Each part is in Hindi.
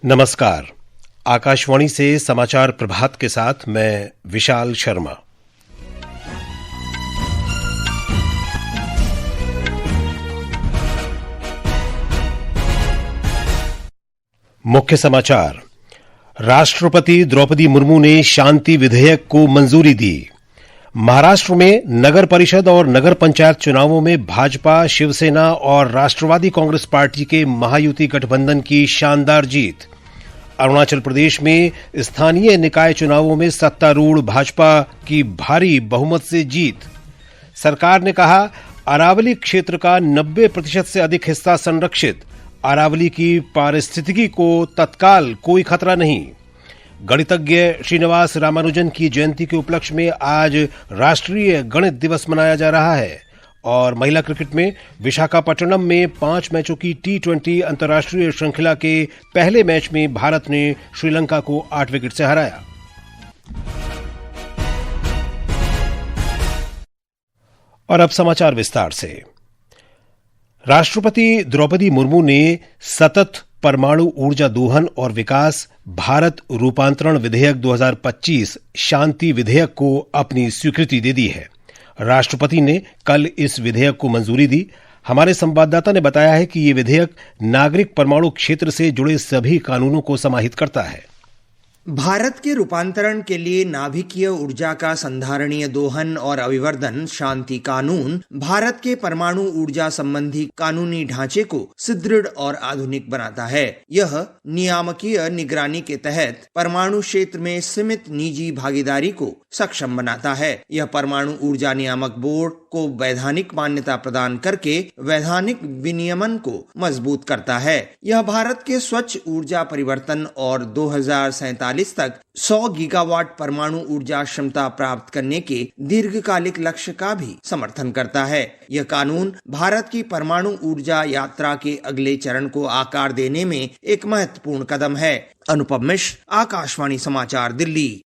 नमस्कार। आकाशवाणी से समाचार प्रभात के साथ मैं विशाल शर्मा। मुख्य समाचार। राष्ट्रपति द्रौपदी मुर्मू ने शांति विधेयक को मंजूरी दी। महाराष्ट्र में नगर परिषद और नगर पंचायत चुनावों में भाजपा, शिवसेना और राष्ट्रवादी कांग्रेस पार्टी के महायुति गठबंधन की शानदार जीत। अरुणाचल प्रदेश में स्थानीय निकाय चुनावों में सत्तारूढ़ भाजपा की भारी बहुमत से जीत। सरकार ने कहा, अरावली क्षेत्र का 90% से अधिक हिस्सा संरक्षित। अरावली की पारिस्थितिकी को तत्काल कोई खतरा नहीं। गणितज्ञ श्रीनिवास रामानुजन की जयंती के उपलक्ष्य में आज राष्ट्रीय गणित दिवस मनाया जा रहा है। और महिला क्रिकेट में विशाखापट्टनम में 5 मैचों की T20 अंतर्राष्ट्रीय श्रृंखला के पहले मैच में भारत ने श्रीलंका को 8 विकेट से हराया। और अब समाचार विस्तार से। राष्ट्रपति द्रौपदी मुर्मू ने सतत परमाणु ऊर्जा दोहन और विकास भारत रूपांतरण विधेयक 2025 शांति विधेयक को अपनी स्वीकृति दे दी है। राष्ट्रपति ने कल इस विधेयक को मंजूरी दी। हमारे संवाददाता ने बताया है कि ये विधेयक नागरिक परमाणु क्षेत्र से जुड़े सभी कानूनों को समाहित करता है। भारत के रूपांतरण के लिए नाभिकीय ऊर्जा का संधारणीय दोहन और अभिवर्धन शांति कानून भारत के परमाणु ऊर्जा संबंधी कानूनी ढांचे को सुदृढ़ और आधुनिक बनाता है। यह नियामकीय निगरानी के तहत परमाणु क्षेत्र में सीमित निजी भागीदारी को सक्षम बनाता है। यह परमाणु ऊर्जा नियामक बोर्ड को वैधानिक मान्यता प्रदान करके वैधानिक विनियमन को मजबूत करता है। यह भारत के स्वच्छ ऊर्जा परिवर्तन और 2047 तक 100 गीगावाट परमाणु ऊर्जा क्षमता प्राप्त करने के दीर्घकालिक लक्ष्य का भी समर्थन करता है। यह कानून भारत की परमाणु ऊर्जा यात्रा के अगले चरण को आकार देने में एक महत्वपूर्ण कदम है। अनुपम मिश्र, आकाशवाणी समाचार, दिल्ली।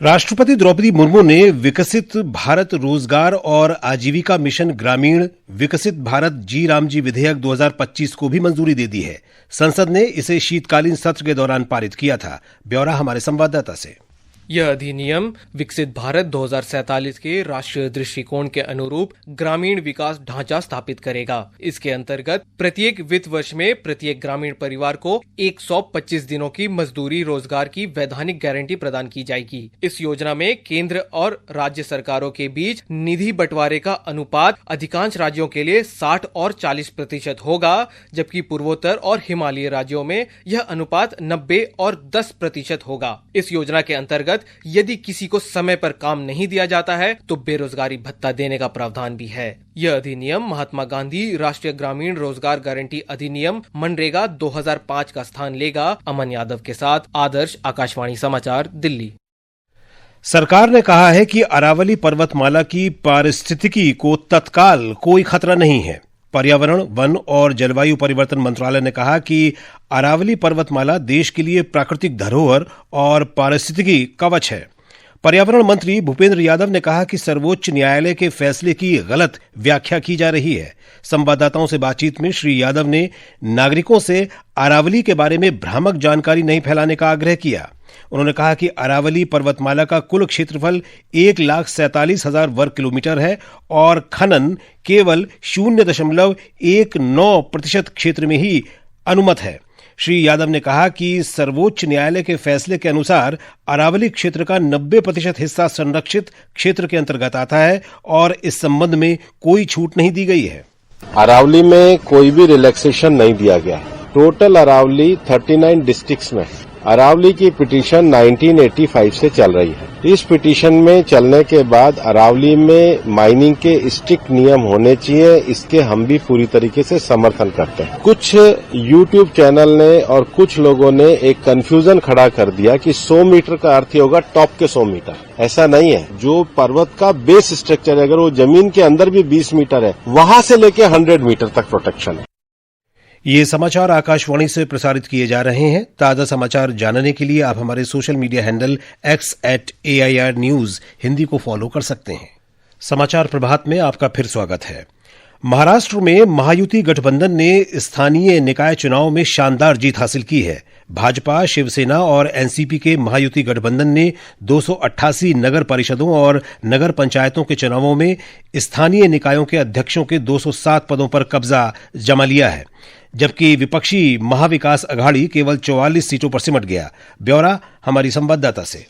राष्ट्रपति द्रौपदी मुर्मू ने विकसित भारत रोजगार और आजीविका मिशन ग्रामीण विकसित भारत जी रामजी विधेयक 2025 को भी मंजूरी दे दी है। संसद ने इसे शीतकालीन सत्र के दौरान पारित किया था। ब्यौरा हमारे संवाददाता से। यह अधिनियम विकसित भारत 2047 के राष्ट्रीय दृष्टिकोण के अनुरूप ग्रामीण विकास ढांचा स्थापित करेगा। इसके अंतर्गत प्रत्येक वित्त वर्ष में प्रत्येक ग्रामीण परिवार को 125 दिनों की मजदूरी रोजगार की वैधानिक गारंटी प्रदान की जाएगी। इस योजना में केंद्र और राज्य सरकारों के बीच निधि बंटवारे का अनुपात अधिकांश राज्यों के लिए 60 और 40% होगा, जबकि पूर्वोत्तर और हिमालयी राज्यों में यह अनुपात 90 और 10% होगा। इस योजना के अंतर्गत यदि किसी को समय पर काम नहीं दिया जाता है तो बेरोजगारी भत्ता देने का प्रावधान भी है। यह अधिनियम महात्मा गांधी राष्ट्रीय ग्रामीण रोजगार गारंटी अधिनियम मनरेगा 2005 का स्थान लेगा। अमन यादव के साथ आदर्श, आकाशवाणी समाचार, दिल्ली। सरकार ने कहा है कि अरावली पर्वतमाला की पारिस्थितिकी को तत्काल कोई खतरा नहीं है। पर्यावरण, वन और जलवायु परिवर्तन मंत्रालय ने कहा कि अरावली पर्वतमाला देश के लिए प्राकृतिक धरोहर और पारिस्थितिकी कवच है। पर्यावरण मंत्री भूपेंद्र यादव ने कहा कि सर्वोच्च न्यायालय के फैसले की गलत व्याख्या की जा रही है। संवाददाताओं से बातचीत में श्री यादव ने नागरिकों से अरावली के बारे में भ्रामक जानकारी नहीं फैलाने का आग्रह किया। उन्होंने कहा कि अरावली पर्वतमाला का कुल क्षेत्रफल 1,47,000 वर्ग किलोमीटर है और खनन केवल 0.19% क्षेत्र में ही अनुमत है। श्री यादव ने कहा कि सर्वोच्च न्यायालय के फैसले के अनुसार अरावली क्षेत्र का 90% हिस्सा संरक्षित क्षेत्र के अंतर्गत आता है और इस संबंध में कोई छूट नहीं दी गई है। अरावली में कोई भी रिलैक्सेशन नहीं दिया गया। टोटल अरावली 39 डिस्ट्रिक्ट्स में अरावली की पिटीशन 1985 से चल रही है। इस पिटीशन में चलने के बाद अरावली में माइनिंग के स्ट्रिक्ट नियम होने चाहिए, इसके हम भी पूरी तरीके से समर्थन करते हैं। कुछ यूट्यूब चैनल ने और कुछ लोगों ने एक कंफ्यूजन खड़ा कर दिया कि 100 मीटर का अर्थ ही होगा टॉप के 100 मीटर। ऐसा नहीं है। जो पर्वत का बेस स्ट्रक्चर है, अगर वो जमीन के अंदर भी 20 मीटर है, वहां से लेके 100 मीटर तक प्रोटेक्शन है। ये समाचार आकाशवाणी से प्रसारित किए जा रहे हैं। ताजा समाचार जानने के लिए आप हमारे social media handle x@AIR News Hindi को फॉलो कर सकते हैं। समाचार प्रभात में आपका फिर स्वागत है। महाराष्ट्र में महायुति गठबंधन ने स्थानीय निकाय चुनाव में शानदार जीत हासिल की है। भाजपा, शिवसेना और एनसीपी के महायुति गठबंधन ने 288 नगर परिषदों और नगर पंचायतों के चुनावों में स्थानीय निकायों के अध्यक्षों के 207 पदों पर कब्जा जमा लिया है, जबकि विपक्षी महाविकास अघाड़ी केवल 44 सीटों पर सिमट गया। ब्यौरा हमारी संवाददाता से।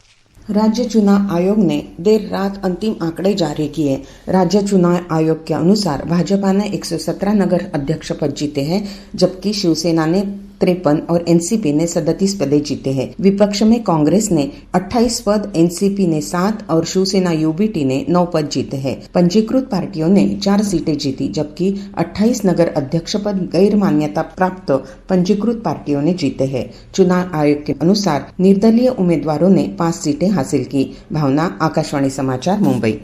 राज्य चुनाव आयोग ने देर रात अंतिम आंकड़े जारी किए। राज्य चुनाव आयोग के अनुसार भाजपा ने 117 नगर अध्यक्ष पद जीते हैं, जबकि शिवसेना ने 53 और एनसीपी ने 37 पदे जीते हैं। विपक्ष में कांग्रेस ने 28 पद, एनसीपी ने 7 और शिवसेना यूबीटी ने 9 पद जीते हैं। पंजीकृत पार्टियों ने 4 सीटें जीती, जबकि 28 नगर अध्यक्ष पद गैर मान्यता प्राप्त पंजीकृत पार्टियों ने जीते हैं। चुनाव आयोग के अनुसार निर्दलीय उम्मीदवारों ने 5 सीटें हासिल की। भावना, आकाशवाणी समाचार, मुंबई।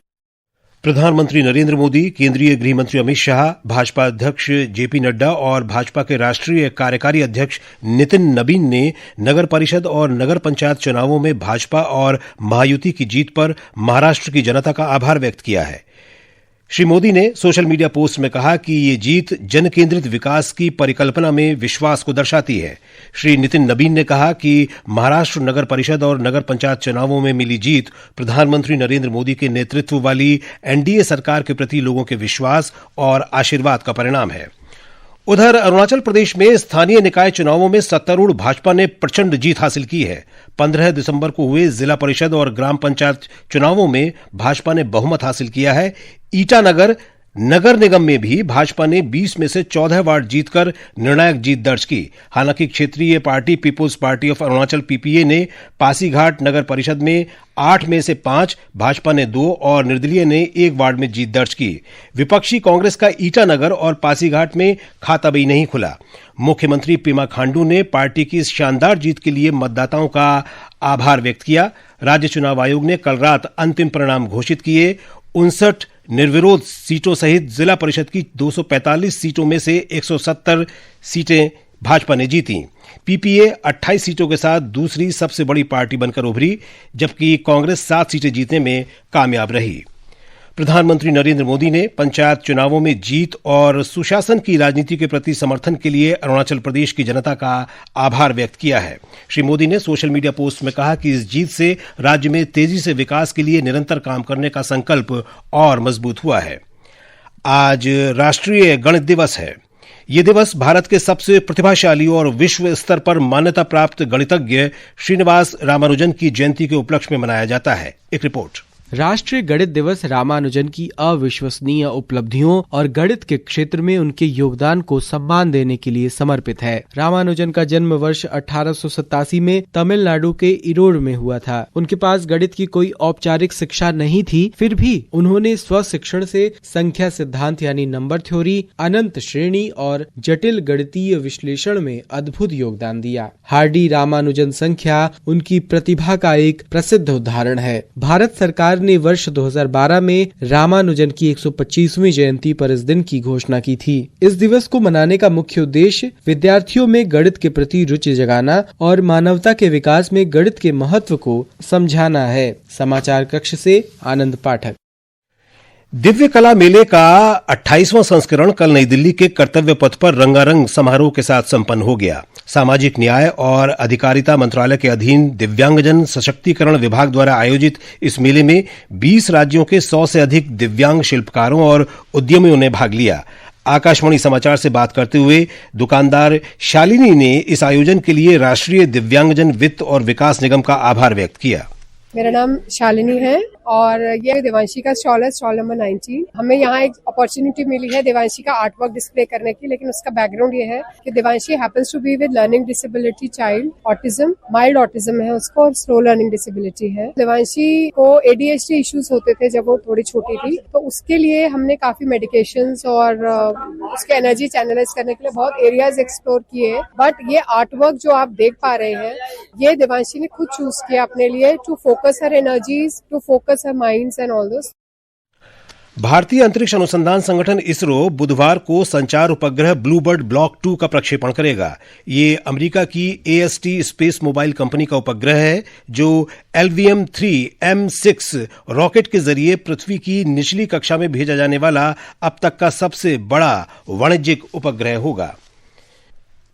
प्रधानमंत्री नरेंद्र मोदी, केंद्रीय गृह मंत्री अमित शाह, भाजपा अध्यक्ष जेपी नड्डा और भाजपा के राष्ट्रीय कार्यकारी अध्यक्ष नितिन नबीन ने नगर परिषद और नगर पंचायत चुनावों में भाजपा और महायुति की जीत पर महाराष्ट्र की जनता का आभार व्यक्त किया है। श्री मोदी ने सोशल मीडिया पोस्ट में कहा कि ये जीत जन केंद्रित विकास की परिकल्पना में विश्वास को दर्शाती है। श्री नितिन नबीन ने कहा कि महाराष्ट्र नगर परिषद और नगर पंचायत चुनावों में मिली जीत प्रधानमंत्री नरेंद्र मोदी के नेतृत्व वाली एनडीए सरकार के प्रति लोगों के विश्वास और आशीर्वाद का परिणाम है। उधर अरुणाचल प्रदेश में स्थानीय निकाय चुनावों में सत्तारूढ़ भाजपा ने प्रचंड जीत हासिल की है। 15 दिसंबर को हुए जिला परिषद और ग्राम पंचायत चुनावों में भाजपा ने बहुमत हासिल किया है। ईटानगर नगर निगम में भी भाजपा ने 20 में से 14 वार्ड जीतकर निर्णायक जीत दर्ज की। हालांकि क्षेत्रीय party People's Party of Arunachal PPA ने पासीघाट नगर परिषद में 8 में से 5, भाजपा ने 2 और निर्दलीय ने 1 वार्ड में जीत दर्ज की। विपक्षी कांग्रेस का ईटानगर और पासीघाट में खाता भी नहीं खुला। मुख्यमंत्री पेमा खांडू ने पार्टी की इस शानदार जीत के लिए मतदाताओं का आभार व्यक्त किया। राज्य चुनाव आयोग ने कल रात अंतिम परिणाम घोषित किए। 59 निर्विरोध सीटों सहित जिला परिषद की 245 सीटों में से 170 सीटें भाजपा ने जीती। पीपीए 28 सीटों के साथ दूसरी सबसे बड़ी पार्टी बनकर उभरी, जबकि कांग्रेस 7 सीटें जीतने में कामयाब रही। प्रधानमंत्री नरेंद्र मोदी ने पंचायत चुनावों में जीत और सुशासन की राजनीति के प्रति समर्थन के लिए अरुणाचल प्रदेश की जनता का आभार व्यक्त किया है। श्री मोदी ने सोशल मीडिया पोस्ट में कहा कि इस जीत से राज्य में तेजी से विकास के लिए निरंतर काम करने का संकल्प और मजबूत हुआ है। आज राष्ट्रीय गणित दिवस है। ये दिवस भारत के सबसे प्रतिभाशाली और विश्व स्तर पर मान्यता प्राप्त गणितज्ञ श्रीनिवास रामानुजन की जयंती के उपलक्ष्य में मनाया जाता है। एक रिपोर्ट। राष्ट्रीय गणित दिवस रामानुजन की अविश्वसनीय उपलब्धियों और गणित के क्षेत्र में उनके योगदान को सम्मान देने के लिए समर्पित है। रामानुजन का जन्म वर्ष 1887 में तमिलनाडु के इरोड में हुआ था। उनके पास गणित की कोई औपचारिक शिक्षा नहीं थी, फिर भी उन्होंने स्वशिक्षण से संख्या सिद्धांत यानी नंबर थ्योरी, अनंत श्रेणी और जटिल गणितीय विश्लेषण में अद्भुत योगदान दिया। हार्डी रामानुजन संख्या उनकी प्रतिभा का एक प्रसिद्ध उदाहरण है। भारत सरकार ने वर्ष 2012 में रामानुजन की 125वीं जयंती पर इस दिन की घोषणा की थी। इस दिवस को मनाने का मुख्य उद्देश्य विद्यार्थियों में गणित के प्रति रुचि जगाना और मानवता के विकास में गणित के महत्व को समझाना है। समाचार कक्ष से आनंद पाठक। दिव्य कला मेले का 28वां संस्करण कल नई दिल्ली के कर्तव्य पथ पर रंगारंग समारोह के साथ संपन्न हो गया। सामाजिक न्याय और अधिकारिता मंत्रालय के अधीन दिव्यांगजन सशक्तिकरण विभाग द्वारा आयोजित इस मेले में 20 राज्यों के 100 से अधिक दिव्यांग शिल्पकारों और उद्यमियों ने भाग लिया। आकाशवाणी समाचार से बात करते हुए दुकानदार शालिनी ने इस आयोजन के लिए राष्ट्रीय दिव्यांगजन वित्त और विकास निगम का आभार व्यक्त किया। मेरा नाम शालिनी है और ये देवांशी का स्टॉल है, स्टॉल नंबर 19। हमें यहाँ एक अपॉर्चुनिटी मिली है देवांशी का आर्ट वर्क डिस्प्ले करने की, लेकिन उसका बैकग्राउंड ये है कि Devanshi happens to be with learning disability child, autism, mild autism है उसको और स्लो लर्निंग डिसेबिलिटी है। देवांशी को ADHD इश्यूज होते थे जब वो थोड़ी छोटी थी, तो उसके लिए हमने काफी मेडिकेशंस और उसके एनर्जी चैनलाइज करने के लिए बहुत एरियाज एक्सप्लोर किए। बट ये आर्ट वर्क जो आप देख पा रहे हैं, ये देवांशी ने खुद चूज किया अपने लिए to focus her energies, to focus her minds and all this. भारतीय अंतरिक्ष अनुसंधान संगठन इसरो बुधवार को संचार उपग्रह ब्लूबर्ड ब्लॉक 2 का प्रक्षेपण करेगा। ये अमेरिका की AST स्पेस मोबाइल कंपनी का उपग्रह है जो LVM-3M6 रॉकेट के जरिए पृथ्वी की निचली कक्षा में भेजा जाने वाला अब तक का सबसे बड़ा वाणिज्यिक उपग्रह होगा।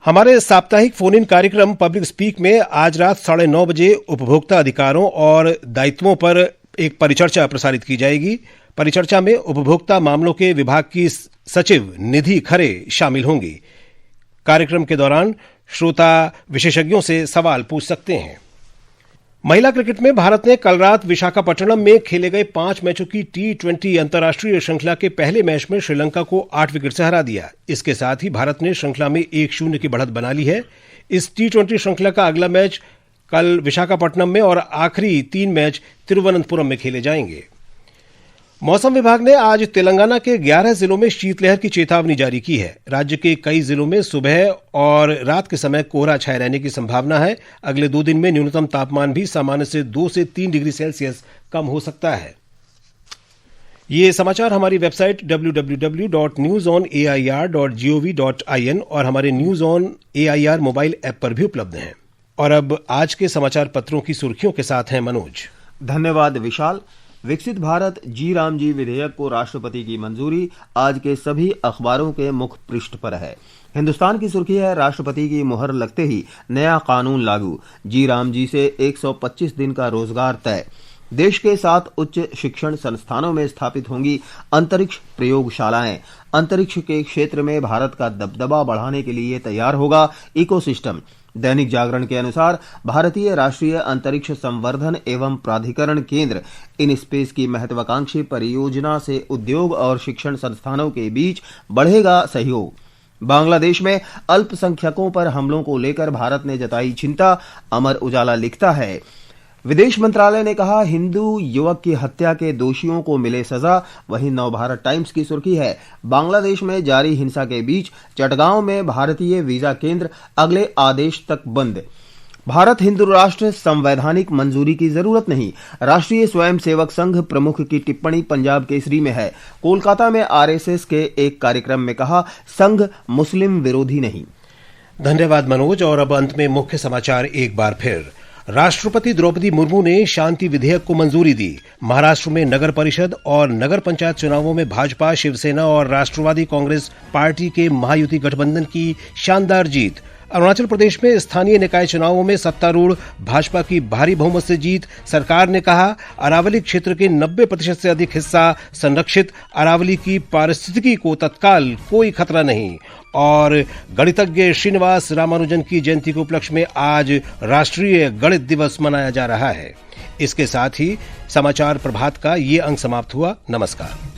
हमारे साप्ताहिक फोन इन कार्यक्रम पब्लिक स्पीक में आज रात 9:30 बजे उपभोक्ता अधिकारों और दायित्वों पर एक परिचर्चा प्रसारित की जाएगी। परिचर्चा में उपभोक्ता मामलों के विभाग की सचिव निधि खरे शामिल होंगी। कार्यक्रम के दौरान श्रोता विशेषज्ञों से सवाल पूछ सकते हैं। महिला क्रिकेट में भारत ने कल रात विशाखापट्टनम में खेले गए 5 मैचों की T20 अंतर्राष्ट्रीय श्रृंखला के पहले मैच में श्रीलंका को 8 विकेट से हरा दिया। इसके साथ ही भारत ने श्रृंखला में 1-0 की बढ़त बना ली है। इस T20 श्रृंखला का अगला मैच कल विशाखापट्टनम में और आखिरी 3 मैच तिरुवनंतपुरम में खेले जाएंगे। मौसम विभाग ने आज तेलंगाना के 11 जिलों में शीतलहर की चेतावनी जारी की है। राज्य के कई जिलों में सुबह और रात के समय कोहरा छाए रहने की संभावना है। अगले 2 दिन में न्यूनतम तापमान भी सामान्य से 2 से 3 डिग्री सेल्सियस कम हो सकता है। ये समाचार हमारी वेबसाइट www.newsonair.gov.in और हमारे news on AIR mobile app पर भी उपलब्ध हैं। और अब आज के समाचार पत्रों की सुर्खियों के साथ हैं मनोज। धन्यवाद विशाल। विकसित भारत जी राम जी विधेयक को राष्ट्रपति की मंजूरी आज के सभी अखबारों के मुख्य पृष्ठ पर है। हिंदुस्तान की सुर्खी है, राष्ट्रपति की मुहर लगते ही नया कानून लागू, जी राम जी से 125 दिन का रोजगार तय। देश के 7 उच्च शिक्षण संस्थानों में स्थापित होंगी अंतरिक्ष प्रयोगशालाएं। अंतरिक्ष के क्षेत्र में भारत का दबदबा बढ़ाने के लिए तैयार होगा इकोसिस्टम। दैनिक जागरण के अनुसार भारतीय राष्ट्रीय अंतरिक्ष संवर्धन एवं प्राधिकरण केंद्र इन स्पेस की महत्वाकांक्षी परियोजना से उद्योग और शिक्षण संस्थानों के बीच बढ़ेगा सहयोग। बांग्लादेश में अल्पसंख्यकों पर हमलों को लेकर भारत ने जताई चिंता। अमर उजाला लिखता है, विदेश मंत्रालय ने कहा हिंदू युवक की हत्या के दोषियों को मिले सजा। वहीं नवभारत टाइम्स की सुर्खी है, बांग्लादेश में जारी हिंसा के बीच चटगांव में भारतीय वीजा केंद्र अगले आदेश तक बंद। भारत हिंदू राष्ट्र, संवैधानिक मंजूरी की जरूरत नहीं, राष्ट्रीय स्वयंसेवक संघ प्रमुख की टिप्पणी पंजाब केसरी में है। कोलकाता में आरएसएस के एक कार्यक्रम में कहा, संघ मुस्लिम विरोधी नहीं। धन्यवाद मनोज। और अब अंत में मुख्य समाचार एक बार फिर। राष्ट्रपति द्रौपदी मुर्मू ने शांति विधेयक को मंजूरी दी। महाराष्ट्र में नगर परिषद और नगर पंचायत चुनावों में भाजपा, शिवसेना और राष्ट्रवादी कांग्रेस पार्टी के महायुति गठबंधन की शानदार जीत। अरुणाचल प्रदेश में स्थानीय निकाय चुनावों में सत्तारूढ़ भाजपा की भारी बहुमत से जीत। सरकार ने कहा अरावली क्षेत्र के 90% से अधिक हिस्सा संरक्षित। अरावली की पारिस्थितिकी को तत्काल कोई खतरा नहीं। और गणितज्ञ श्रीनिवास रामानुजन की जयंती के उपलक्ष्य में आज राष्ट्रीय गणित दिवस मनाया जा रहा है। इसके साथ ही समाचार प्रभात का ये अंक समाप्त हुआ। नमस्कार।